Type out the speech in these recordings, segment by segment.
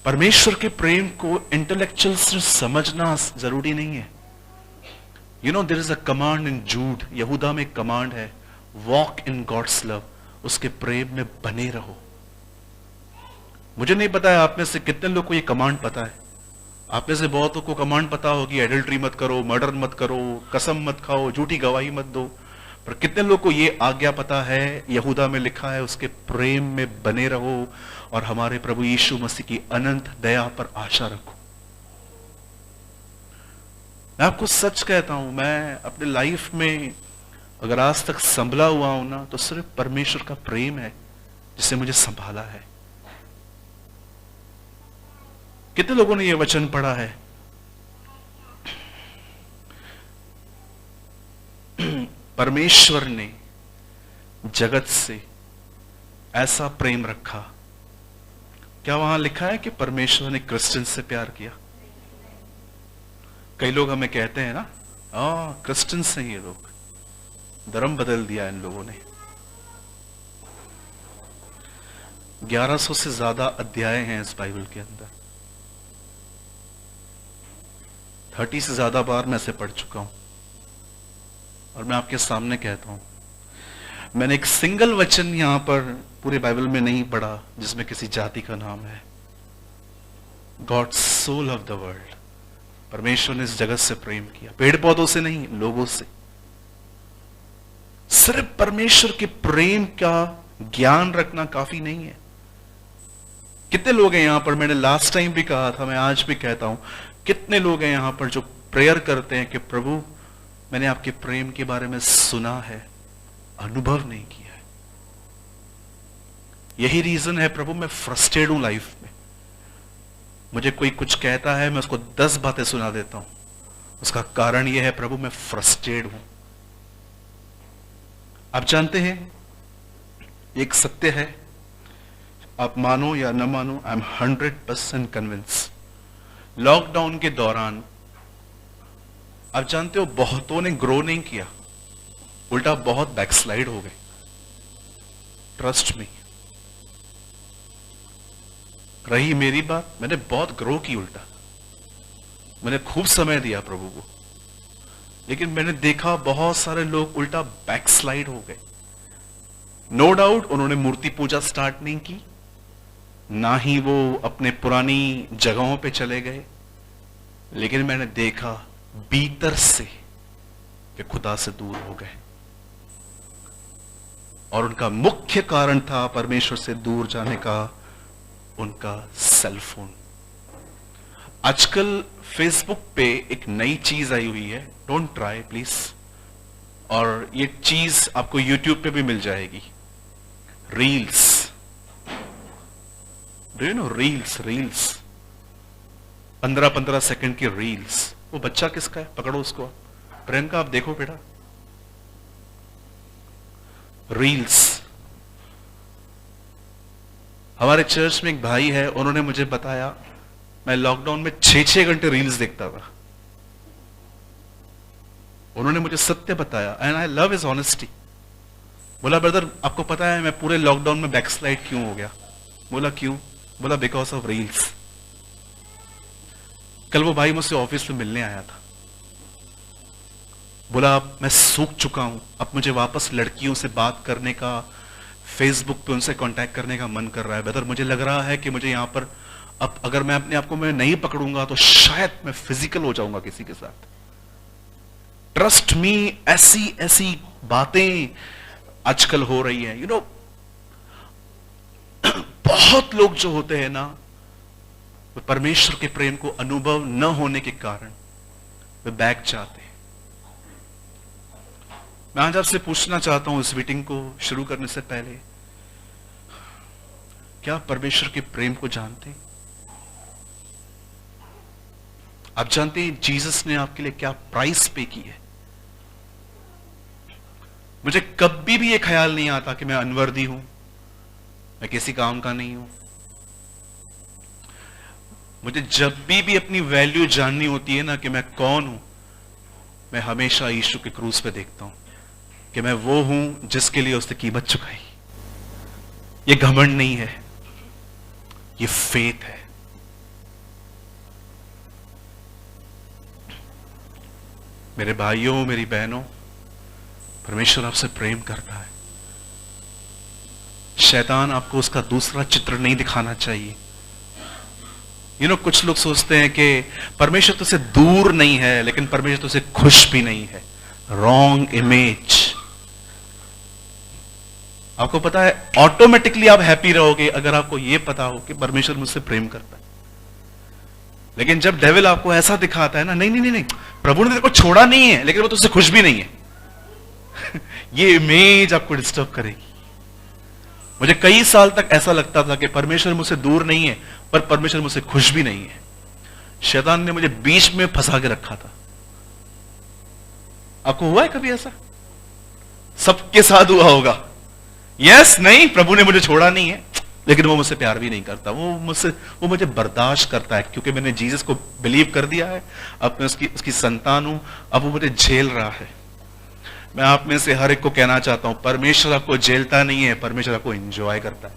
परमेश्वर के प्रेम को इंटेलेक्चुअल से समझना जरूरी नहीं है। You know there is a command in Jude, यहूदा में कमांड है, वॉक इन गॉड्स लव, उसके प्रेम में बने रहो। मुझे नहीं पता है आप में से कितने लोग को ये कमांड पता है। आप में से बहुतों को कमांड पता होगी, एडल्ट्री मत करो, मर्डर मत करो, कसम मत खाओ, झूठी गवाही मत दो। पर कितने लोग को ये आज्ञा पता है, यहूदा में लिखा है उसके प्रेम में बने रहो और हमारे प्रभु यीशु मसीह की अनंत दया पर आशा रखो। मैं आपको सच कहता हूं, मैं अपने लाइफ में अगर आज तक संभला हुआ हूं ना, तो सिर्फ परमेश्वर का प्रेम है जिसने मुझे संभाला है। कितने लोगों ने यह वचन पढ़ा है, परमेश्वर ने जगत से ऐसा प्रेम रखा। क्या वहां लिखा है कि परमेश्वर ने क्रिश्चियन से प्यार किया? कई लोग हमें कहते हैं ना, क्रिश्चियन से ये लोग, धर्म बदल दिया इन लोगों ने। 1100 से ज्यादा अध्याय हैं इस बाइबल के अंदर। 30 से ज्यादा बार मैं इसे पढ़ चुका हूं और मैं आपके सामने कहता हूं, मैंने एक सिंगल वचन यहां पर पूरे बाइबल में नहीं पढ़ा जिसमें किसी जाति का नाम है। God so love the world, परमेश्वर ने इस जगत से प्रेम किया, पेड़ पौधों से नहीं, लोगों से। सिर्फ परमेश्वर के प्रेम का ज्ञान रखना काफी नहीं है। कितने लोग हैं यहां पर, मैंने लास्ट टाइम भी कहा था, मैं आज भी कहता हूं, कितने लोग हैं यहां पर जो प्रेयर करते हैं कि प्रभु मैंने आपके प्रेम के बारे में सुना है, अनुभव नहीं किया है। यही रीजन है प्रभु मैं फ्रस्ट्रेट हूं लाइफ में। मुझे कोई कुछ कहता है, मैं उसको 10 बातें सुना देता हूं। उसका कारण यह है प्रभु मैं फ्रस्ट्रेट हूं। आप जानते हैं एक सत्य है, आप मानो या न मानो, आई एम 100% कन्विंस, लॉकडाउन के दौरान आप जानते हो बहुतों ने ग्रो नहीं किया, उल्टा बहुत बैकस्लाइड हो गए। ट्रस्ट मी, रही मेरी बात, मैंने बहुत ग्रो की उल्टा। मैंने खूब समय दिया प्रभु को, लेकिन मैंने देखा बहुत सारे लोग उल्टा बैकस्लाइड हो गए। नो डाउट उन्होंने मूर्ति पूजा स्टार्ट नहीं की, ना ही वो अपने पुरानी जगहों पे चले गए, लेकिन मैंने देखा भीतर से वे खुदा से दूर हो गए। और उनका मुख्य कारण था परमेश्वर से दूर जाने का उनका सेलफोन। आजकल फेसबुक पे एक नई चीज आई हुई है, डोंट ट्राई प्लीज, और ये चीज आपको यूट्यूब पे भी मिल जाएगी, reels. Do you know reels? Reels 15-15 second की रील्स। वो बच्चा किसका है, पकड़ो उसको, प्रियंका आप देखो बेटा, रील्स। हमारे चर्च में एक भाई है, उन्होंने मुझे बताया, मैं लॉकडाउन में 6-6 घंटे रील्स देखता था। उन्होंने मुझे सत्य बताया, and I love his honesty. बोला ब्रदर आपको पता है मैं पूरे लॉकडाउन में बैकस्लाइड क्यों हो गया? बोला क्यों? बोला बिकॉज ऑफ रील्स। कल वो भाई मुझसे ऑफिस में मिलने आया था, बोला अब मैं सूख चुका हूं, अब मुझे वापस लड़कियों से बात करने का, फेसबुक पे उनसे कांटेक्ट करने का मन कर रहा है। ब्रदर मुझे लग रहा है कि मुझे यहां पर अब अगर मैं अपने आप को मैं नहीं पकड़ूंगा तो शायद मैं फिजिकल हो जाऊंगा किसी के साथ। ट्रस्ट मी, ऐसी ऐसी बातें आजकल हो रही है। यू नो बहुत लोग जो होते हैं ना, वे परमेश्वर के प्रेम को अनुभव न होने के कारण वे बैक जाते हैं। मैं आज आपसे पूछना चाहता हूं इस मीटिंग को शुरू करने से पहले, क्या आप परमेश्वर के प्रेम को जानते हैं? आप जानते हैं जीसस ने आपके लिए क्या प्राइस पे की है? मुझे कभी भी ये ख्याल नहीं आता कि मैं अनवर्दी हूं, मैं किसी काम का नहीं हूं। मुझे जब भी अपनी वैल्यू जाननी होती है ना कि मैं कौन हूं, मैं हमेशा यीशु के क्रूस पे देखता हूं कि मैं वो हूं जिसके लिए उसने कीमत चुकाई। ये घमंड नहीं है, ये फेथ है। मेरे भाइयों, मेरी बहनों, परमेश्वर आपसे प्रेम करता है। शैतान आपको उसका दूसरा चित्र नहीं दिखाना चाहिए। कुछ लोग सोचते हैं कि परमेश्वर तुझसे दूर नहीं है, लेकिन परमेश्वर तुझसे खुश भी नहीं है। Wrong image. आपको पता है, ऑटोमेटिकली आप हैप्पी रहोगे अगर आपको यह पता हो कि परमेश्वर मुझसे प्रेम करता है। लेकिन जब डेविल आपको ऐसा दिखाता है ना, नहीं नहीं नहीं, प्रभु ने तेरे को छोड़ा नहीं है, लेकिन वो तुझसे खुश भी नहीं है ये इमेज आपको डिस्टर्ब करेगी। मुझे कई साल तक ऐसा लगता था कि परमेश्वर मुझसे दूर नहीं है, पर परमेश्वर मुझसे खुश भी नहीं है। शैतान ने मुझे बीच में फंसा के रखा था। आपको हुआ है कभी ऐसा? सबके साथ हुआ होगा। यस, नहीं, प्रभु ने मुझे छोड़ा नहीं है, लेकिन वो मुझसे प्यार भी नहीं करता। वो मुझे बर्दाश्त करता है क्योंकि मैंने जीसस को बिलीव कर दिया है, अब मैं उसकी संतान हूं, अब वो मुझे झेल रहा है। मैं आप में से हर एक को कहना चाहता हूं, परमेश्वर आपको झेलता नहीं है, परमेश्वर आपको एंजॉय करता है।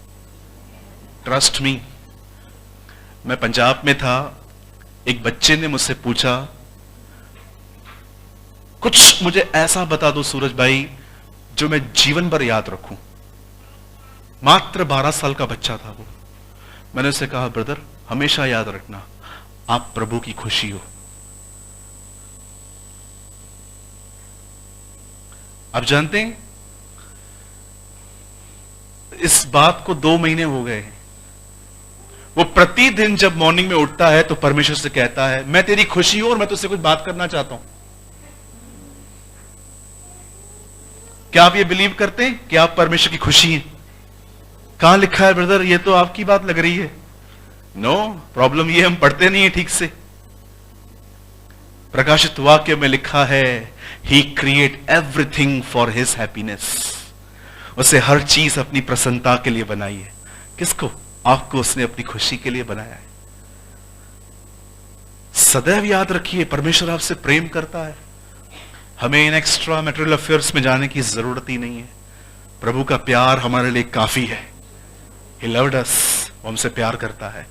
Trust me. मैं पंजाब में था, एक बच्चे ने मुझसे पूछा, कुछ मुझे ऐसा बता दो सूरज भाई जो मैं जीवन भर याद रखूं। मात्र 12 साल का बच्चा था वो। मैंने उससे कहा, ब्रदर, हमेशा याद रखना, आप प्रभु की खुशी हो। आप जानते हैं, इस बात को 2 महीने हो गए हैं। वो प्रतिदिन जब मॉर्निंग में उठता है तो परमेश्वर से कहता है, मैं तेरी खुशी हूं और मैं तुझसे कुछ बात करना चाहता हूं। क्या आप ये बिलीव करते हैं कि आप परमेश्वर की खुशी हैं? कहां लिखा है ब्रदर? ये तो आपकी बात लग रही है। नो प्रॉब्लम, ये हम पढ़ते नहीं है ठीक से। प्रकाशित वाक्य में लिखा है, he create everything for his happiness. उसे हर चीज अपनी प्रसन्नता के लिए बनाई है। किसको? आपको उसने अपनी खुशी के लिए बनाया है। सदैव याद रखिए, परमेश्वर आपसे प्रेम करता है। हमें इन एक्स्ट्रा मैटेरियल अफेयर्स में जाने की जरूरत ही नहीं है। प्रभु का प्यार हमारे लिए काफी है। He loved us, वो हमसे प्यार करता है।